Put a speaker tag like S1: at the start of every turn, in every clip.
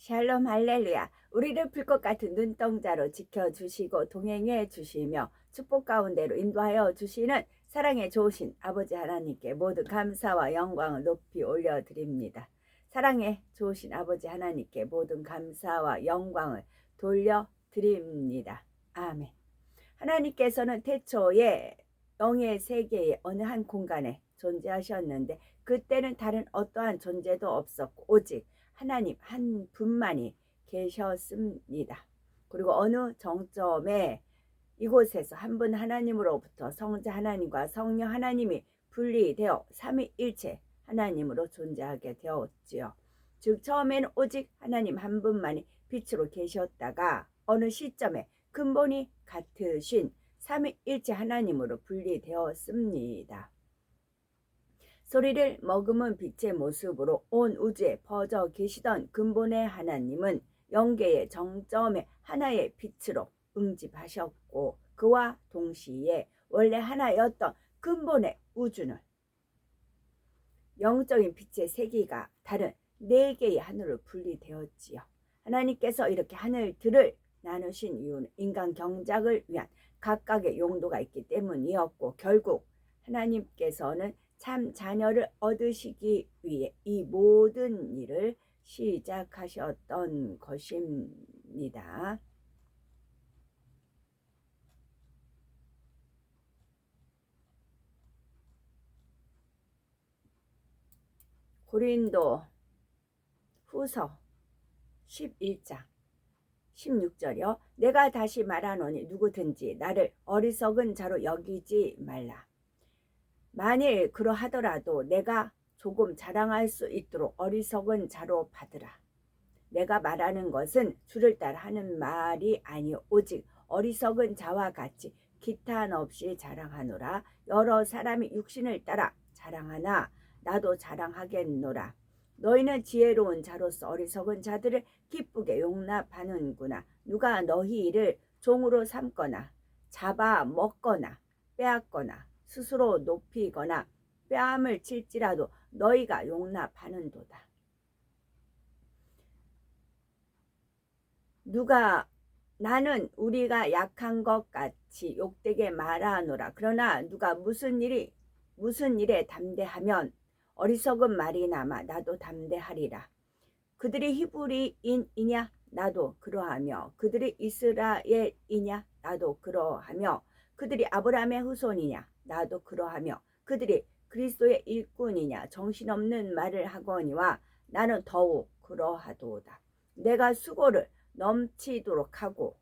S1: 샬롬 할렐루야. 우리를 불꽃 같은 눈동자로 지켜주시고 동행해 주시며 축복 가운데로 인도하여 주시는 사랑의 좋으신 아버지 하나님께 모든 감사와 영광을 높이 올려드립니다. 사랑의 좋으신 아버지 하나님께 모든 감사와 영광을 돌려드립니다. 아멘. 하나님께서는 태초에 영의 세계의 어느 한 공간에 존재하셨는데 그때는 다른 어떠한 존재도 없었고 오직 하나님 한 분만이 계셨습니다. 그리고 어느 정점에 이곳에서 한 분 하나님으로부터 성자 하나님과 성령 하나님이 분리되어 삼위일체 하나님으로 존재하게 되었지요. 즉 처음에는 오직 하나님 한 분만이 빛으로 계셨다가 어느 시점에 근본이 같으신 삼위일체 하나님으로 분리되었습니다. 소리를 머금은 빛의 모습으로 온 우주에 퍼져 계시던 근본의 하나님은 영계의 정점에 하나의 빛으로 응집하셨고 그와 동시에 원래 하나였던 근본의 우주는 영적인 빛의 세계가 다른 네 개의 하늘로 분리되었지요. 하나님께서 이렇게 하늘들을 나누신 이유는 인간 경작을 위한 각각의 용도가 있기 때문이었고 결국 하나님께서는 참 자녀를 얻으시기 위해 이 모든 일을 시작하셨던 것입니다. 고린도 후서 11장 16절이요. 내가 다시 말하노니 누구든지 나를 어리석은 자로 여기지 말라. 만일 그러하더라도 내가 조금 자랑할 수 있도록 어리석은 자로 받으라. 내가 말하는 것은 주를 따라 하는 말이 아니요 오직 어리석은 자와 같이 기탄 없이 자랑하노라. 여러 사람이 육신을 따라 자랑하나 나도 자랑하겠노라. 너희는 지혜로운 자로서 어리석은 자들을 기쁘게 용납하는구나. 누가 너희를 종으로 삼거나 잡아먹거나 빼앗거나 스스로 높이거나 뺨을 칠지라도 너희가 용납하는도다. 누가 나는 우리가 약한 것 같이 욕되게 말하노라. 그러나 누가 무슨 일에 담대하면 어리석은 말이나마 나도 담대하리라. 그들이 히브리인이냐 나도 그러하며 그들이 이스라엘이냐 나도 그러하며 그들이 아브라함의 후손이냐 나도 그러하며 그들이 그리스도의 일꾼이냐 정신없는 말을 하거니와 나는 더욱 그러하도다. 내가 수고를 넘치도록 하고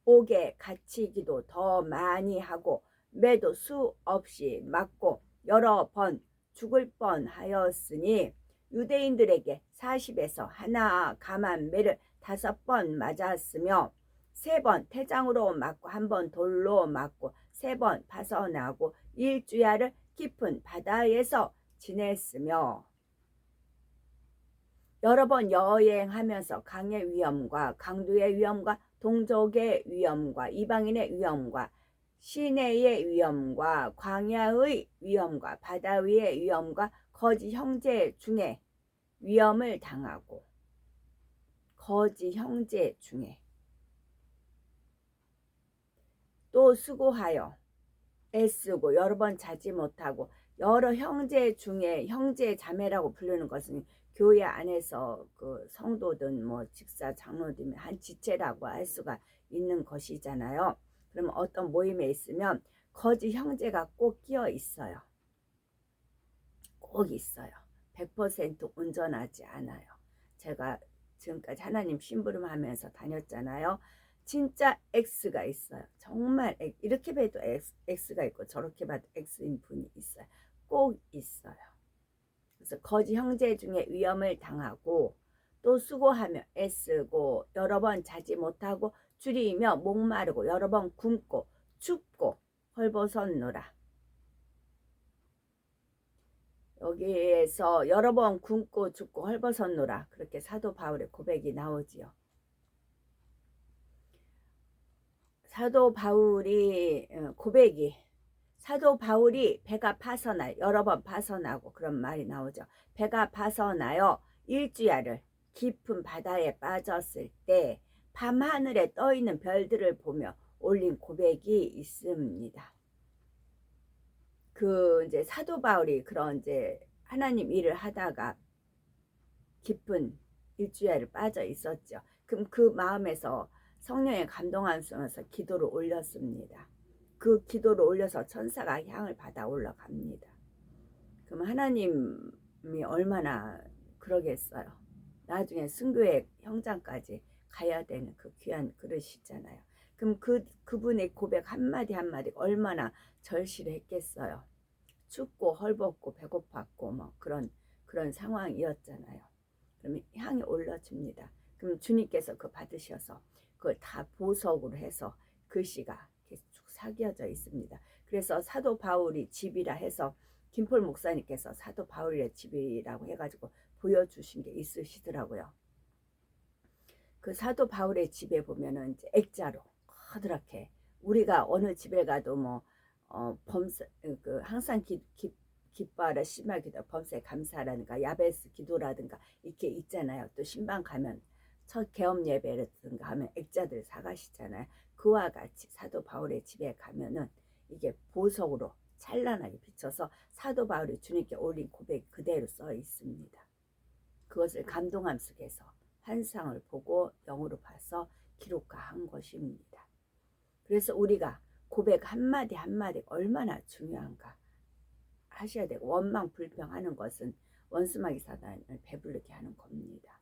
S1: 옥에 갇히기도 더 많이 하고 매도 수없이 맞고 여러 번 죽을 뻔하였으니 유대인들에게 40에서 하나 감한 매를 5번 맞았으며 3번 태장으로 맞고 1번 돌로 맞고 3번 파선하고 일주야를 깊은 바다에서 지냈으며 여러 번 여행하면서 강의 위험과 강도의 위험과 동족의 위험과 이방인의 위험과 시내의 위험과 광야의 위험과 바다 위의 위험과 거짓 형제 중에 위험을 당하고 거짓 형제 중에 또 수고하여 애쓰고 여러 번 자지 못하고 여러 형제 중에 형제 자매라고 부르는 것은 교회 안에서 그 성도든 뭐 집사 장로든 한 지체라고 할 수가 있는 것이잖아요. 그러면 어떤 모임에 있으면 거짓 형제가 꼭 끼어 있어요. 꼭 있어요. 100% 온전하지 않아요. 제가 지금까지 하나님 심부름하면서 다녔잖아요. 진짜 X가 있어요. 정말 이렇게 봐도 X가 있고 저렇게 봐도 X인 분이 있어요. 꼭 있어요. 그래서 거짓 형제 중에 위험을 당하고 또 수고하며 애쓰고 여러 번 자지 못하고 줄이며 목마르고 여러 번 굶고 춥고 헐벗었노라. 여기에서 여러 번 굶고 죽고 헐벗었노라. 그렇게 사도 바울의 고백이 나오지요. 사도 바울이 배가 파선하여 여러 번 파선하고 그런 말이 나오죠. 배가 파선하여 일주야를 깊은 바다에 빠졌을 때 밤하늘에 떠 있는 별들을 보며 올린 고백이 있습니다. 그 이제 사도 바울이 그런 이제 하나님 일을 하다가 깊은 일주야를 빠져 있었죠. 그럼 그 마음에서 성령의 감동하면서 기도를 올렸습니다. 그 기도를 올려서 천사가 향을 받아 올라갑니다. 그럼 하나님이 얼마나 그러겠어요. 나중에 순교의 형장까지 가야 되는 그 귀한 그릇이잖아요. 그럼 그분의 고백 한마디 한마디 얼마나 절실했겠어요. 춥고 헐벗고 배고팠고 뭐 그런 상황이었잖아요. 그러면 향이 올라줍니다. 그럼 주님께서 그 받으셔서 그걸 다 보석으로 해서 글씨가 계속 새겨져 있습니다. 그래서 사도 바울이 집이라 해서 김폴 목사님께서 사도 바울의 집이라고 해가지고 보여주신 게 있으시더라고요. 그 사도 바울의 집에 보면은 이제 액자로 커다랗게 우리가 어느 집에 가도 뭐 범사 그 항상 기뻐하라 심하게 기도 범사에 감사라든가 야베스 기도라든가 이렇게 있잖아요. 또 신방 가면 첫 개업 예배라든가 하면 액자들 사가시잖아요. 그와 같이 사도 바울의 집에 가면은 이게 보석으로 찬란하게 비춰서 사도 바울이 주님께 올린 고백이 그대로 써 있습니다. 그것을 감동함 속에서 환상을 보고 영으로 봐서 기록한 것입니다. 그래서 우리가 고백 한마디 한마디 얼마나 중요한가 하셔야 되고, 원망 불평하는 것은 원수마귀 사단을 배부르게 하는 겁니다.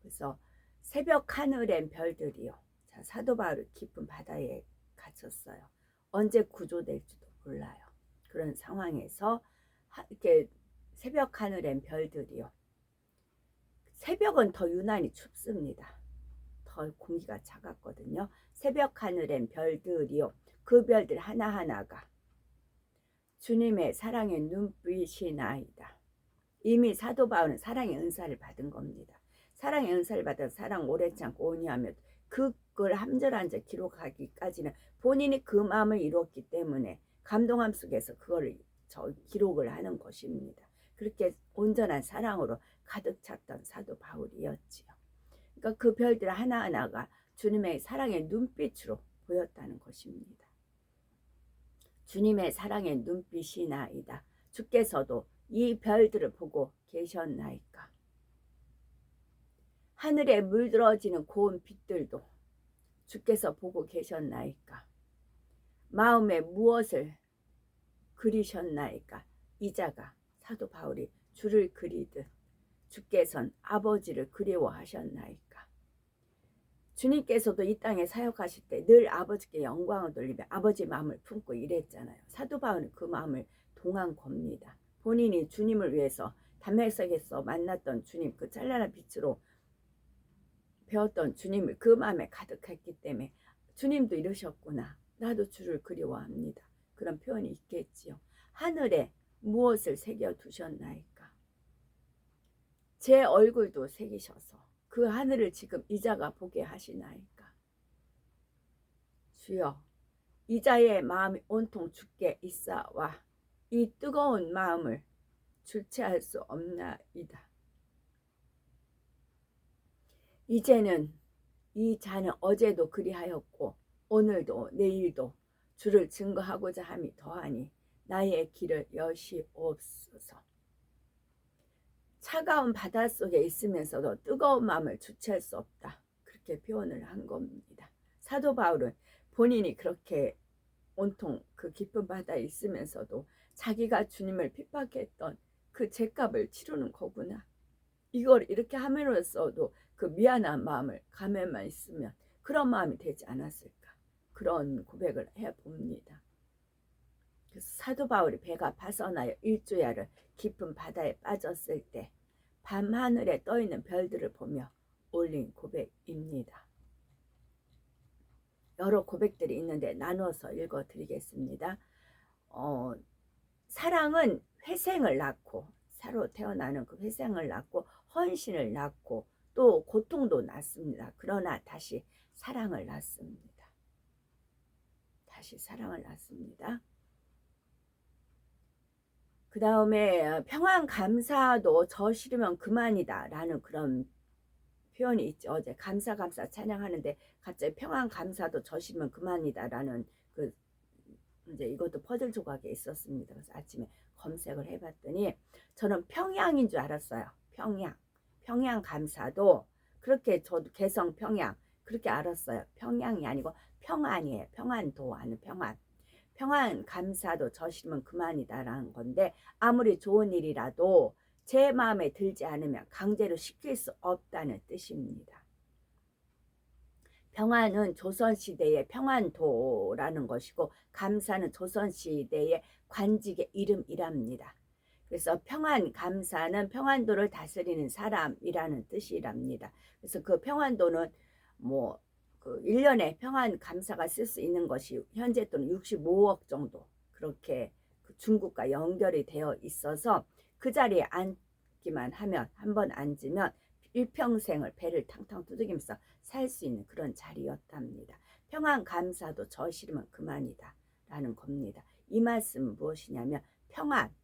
S1: 그래서 새벽 하늘엔 별들이요. 자, 사도 바울이 깊은 바다에 갇혔어요. 언제 구조될지도 몰라요. 그런 상황에서 이렇게 새벽 하늘엔 별들이요. 새벽은 더 유난히 춥습니다. 더 공기가 차갑거든요. 새벽 하늘엔 별들이요. 그 별들 하나하나가 주님의 사랑의 눈빛이나이다. 이미 사도 바울은 사랑의 은사를 받은 겁니다. 사랑의 은사를 받아 사랑 오래 참고 온유하며 그걸 한절 기록하기까지는 본인이 그 마음을 이뤘기 때문에 감동함 속에서 그거를 기록을 하는 것입니다. 그렇게 온전한 사랑으로 가득 찼던 사도 바울이었지요. 그러니까 그 별들 하나하나가 주님의 사랑의 눈빛으로 보였다는 것입니다. 주님의 사랑의 눈빛이나이다. 주께서도 이 별들을 보고 계셨나이까. 하늘에 물들어지는 고운 빛들도 주께서 보고 계셨나이까. 마음에 무엇을 그리셨나이까. 이자가 사도 바울이 주를 그리듯 주께서는 아버지를 그리워하셨나이까. 주님께서도 이 땅에 사역하실 때 늘 아버지께 영광을 돌리며 아버지 마음을 품고 일했잖아요. 사도 바울은 그 마음을 동한 겁니다. 본인이 주님을 위해서 담에색에서 만났던 주님, 그 찬란한 빛으로 배웠던 주님을 그 마음에 가득했기 때문에 주님도 이러셨구나. 나도 주를 그리워합니다. 그런 표현이 있겠지요. 하늘에 무엇을 새겨두셨나이까. 제 얼굴도 새기셔서 그 하늘을 지금 이자가 보게 하시나이까. 주여, 이자의 마음이 온통 주께 있사와 이 뜨거운 마음을 주체할 수 없나이다. 이제는 이 자는 어제도 그리하였고 오늘도 내일도 주를 증거하고자 함이 더하니 나의 길을 여시옵소서. 차가운 바닷속에 있으면서도 뜨거운 마음을 주체할 수 없다. 그렇게 표현을 한 겁니다. 사도 바울은 본인이 그렇게 온통 그 깊은 바다에 있으면서도 자기가 주님을 핍박했던 그 죄값을 치르는 거구나. 이걸 이렇게 함으로써도 그 미안한 마음을 가면만 있으면 그런 마음이 되지 않았을까. 그런 고백을 해봅니다. 사도 바울이 배가 파선하여 일주야를 깊은 바다에 빠졌을 때 밤하늘에 떠있는 별들을 보며 올린 고백입니다. 여러 고백들이 있는데 나눠서 읽어드리겠습니다. 사랑은 회생을 낳고 새로 태어나는 그 회생을 낳고 헌신을 낳고 또 고통도 낳습니다. 그러나 다시 사랑을 낳습니다. 다시 사랑을 낳습니다. 그 다음에 평안 감사도 저 싫으면 그만이다 라는 그런 표현이 있죠. 어제 감사 찬양하는데 갑자기 평안 감사도 저시면 그만이다라는 그 이제 이것도 퍼즐 조각에 있었습니다. 그래서 아침에 검색을 해봤더니 저는 평양인 줄 알았어요. 평양 감사도 그렇게 저도 개성 평양 그렇게 알았어요. 평양이 아니고 평안이에요. 평안도 하는 평안 감사도 저시면 그만이다라는 건데 아무리 좋은 일이라도 제 마음에 들지 않으면 강제로 시킬 수 없다는 뜻입니다. 평안은 조선시대의 평안도라는 것이고 감사는 조선시대의 관직의 이름이랍니다. 그래서 평안 감사는 평안도를 다스리는 사람이라는 뜻이랍니다. 그래서 그 평안도는 그 1년에 평안 감사가 쓸 수 있는 것이 현재 돈은 65억 정도 그렇게 그 중국과 연결이 되어 있어서 그 자리에 앉기만 하면 한번 앉으면 일평생을 배를 탕탕 두드리면서 살 수 있는 그런 자리였답니다. 평안 감사도 저 싫으면 그만이다 라는 겁니다. 이 말씀은 무엇이냐면 평안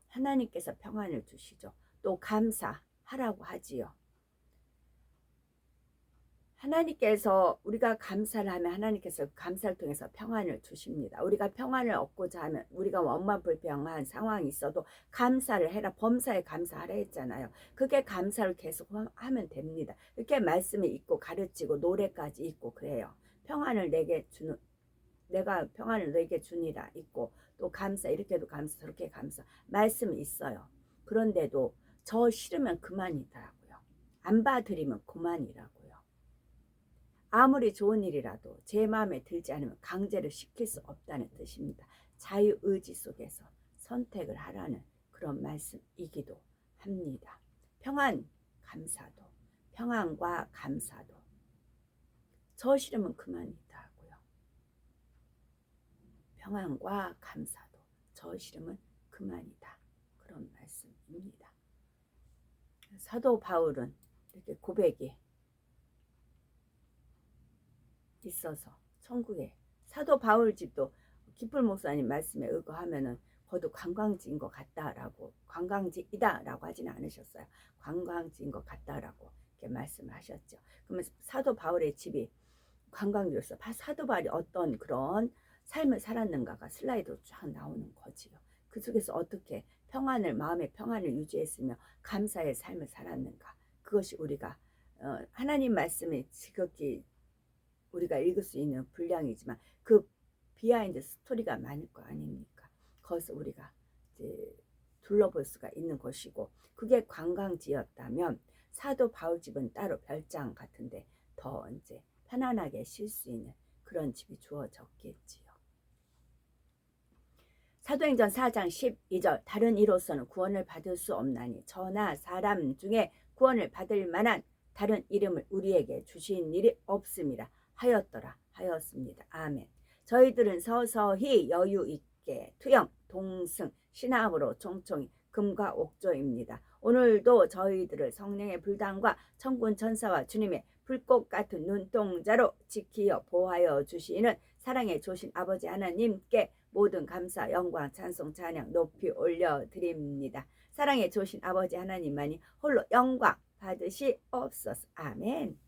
S1: 하나님께서 평안을 주시죠. 또 감사하라고 하지요. 하나님께서 우리가 감사를 하면 하나님께서 감사를 통해서 평안을 주십니다. 우리가 평안을 얻고자 하면 우리가 원만불평한 상황이 있어도 감사를 해라. 범사에 감사하라 했잖아요. 그게 감사를 계속 하면 됩니다. 이렇게 말씀이 있고 가르치고 노래까지 있고 그래요. 내가 평안을 너에게 주니라 있고 또 감사 이렇게도 감사 저렇게 감사 말씀이 있어요. 그런데도 저 싫으면 그만이더라고요. 안 봐드리면 그만이라고요. 아무리 좋은 일이라도 제 마음에 들지 않으면 강제로 시킬 수 없다는 뜻입니다. 자유의지 속에서 선택을 하라는 그런 말씀이기도 합니다. 평안과 감사도 저 싫으면 그만이다 하고요. 평안과 감사도 저 싫으면 그만이다. 그런 말씀입니다. 사도 바울은 이렇게 고백이 있어서 천국에 사도 바울 집도 기쁠 목사님 말씀에 의거하면은 거도 관광지인 것 같다라고 관광지이다라고 하지는 않으셨어요. 관광지인 것 같다라고 이렇게 말씀하셨죠. 그러면 사도 바울의 집이 관광지로서 사도 바울이 어떤 그런 삶을 살았는가가 슬라이드로 쫙 나오는 거지요. 그 속에서 어떻게 마음의 평안을 유지했으며 감사의 삶을 살았는가. 그것이 우리가 하나님 말씀이 지극히 우리가 읽을 수 있는 분량이지만 그 비하인드 스토리가 많을 거 아닙니까? 거기서 우리가 이제 둘러볼 수가 있는 것이고 그게 관광지였다면 사도 바울 집은 따로 별장 같은데 더 이제 편안하게 쉴 수 있는 그런 집이 주어졌겠지요. 사도행전 4장 12절 다른 이로서는 구원을 받을 수 없나니 저나 사람 중에 구원을 받을 만한 다른 이름을 우리에게 주신 일이 없습니다. 하였습니다. 아멘. 저희들은 서서히 여유 있게 투영, 동승, 신앙으로 총총히 금과 옥조입니다. 오늘도 저희들을 성령의 불당과 천군 천사와 주님의 불꽃 같은 눈동자로 지키어 보호하여 주시는 사랑의 조신 아버지 하나님께 모든 감사, 영광, 찬송, 찬양 높이 올려드립니다. 사랑의 조신 아버지 하나님만이 홀로 영광 받으시옵소서. 아멘.